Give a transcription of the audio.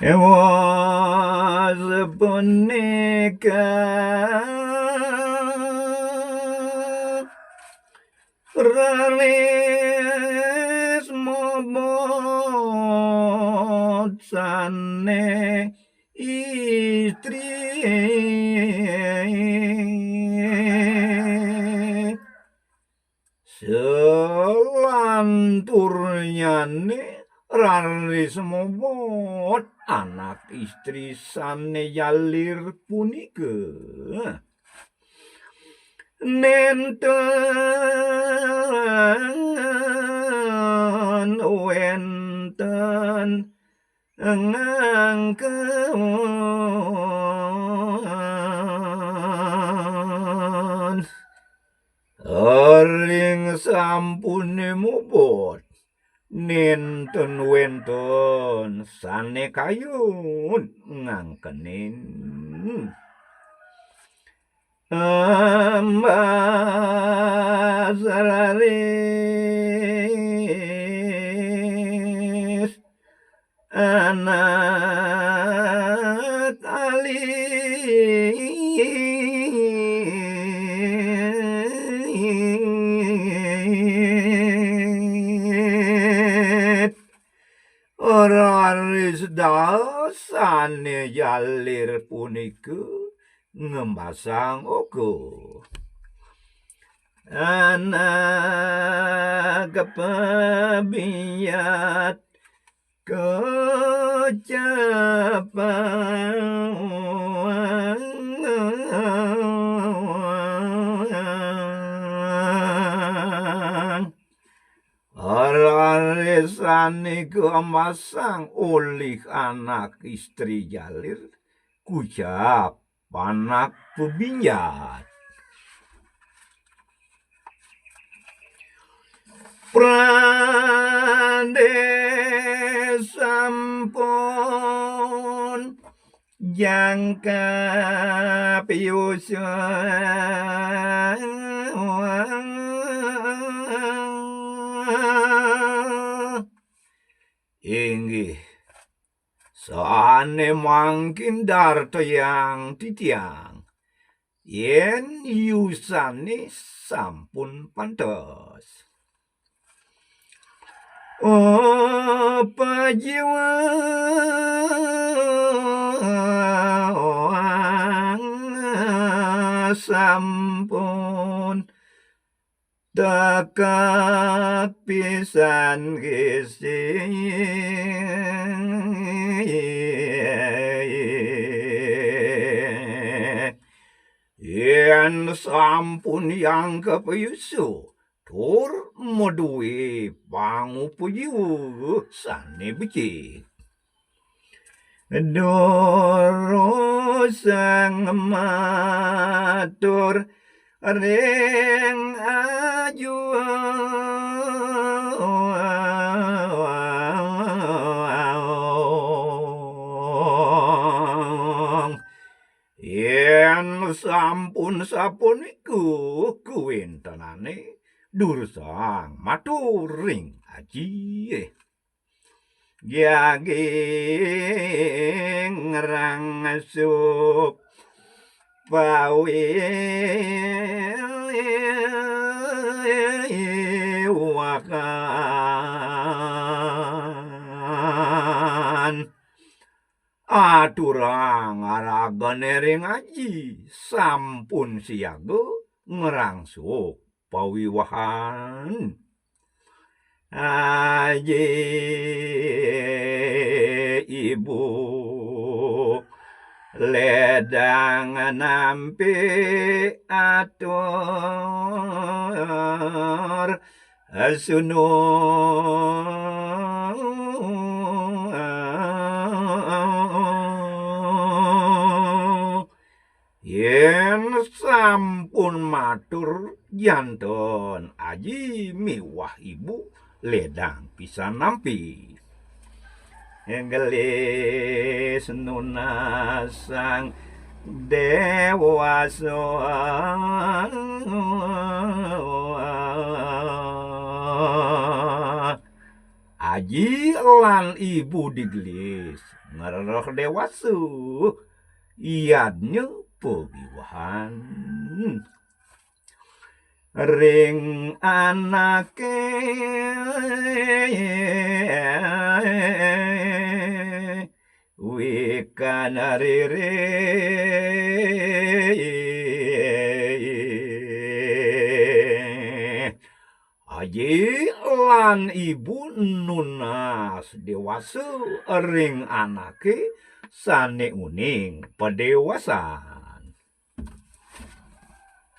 It was a boneka raris momotsane istri selanturnyane raris momot anak istri sane yalir punika nenten wenten ngangkeun ring sampune mobot nenten wenten sane kayun ngangkenin ambasararis anak alit raris dasane yalir punika ngembasang uga anak kepebiyat kecapan rarisane kemasang oleh anak istri jalir kujap anak pebinjat prande sampun jangka piusan inggih saane mangkin darto yang titiang yen yusane sampun pantes pajiwa sampun dekat pisan gisi yen sampun yang kepayusu tur moduwe pangupuyu sane becik Doro sang matur ring ajuang yen sampun sapuniku kuwentenane dursang matur ring aji Gyaging rangasup pawe wakan aturang aragane ring aji sampun siaga ngerangsup pawiwahan aji ibu ledang nampi atur yen sampun matur janton aji miwah ibu ledang pisan nampi enggelis nunasang dewasa Aji lan ibu digelis ngeroh dewasa iadnya pegiwahan ring anake wikan rere Aji lan ibu nunas dewasa ring anake sane uning pedewasa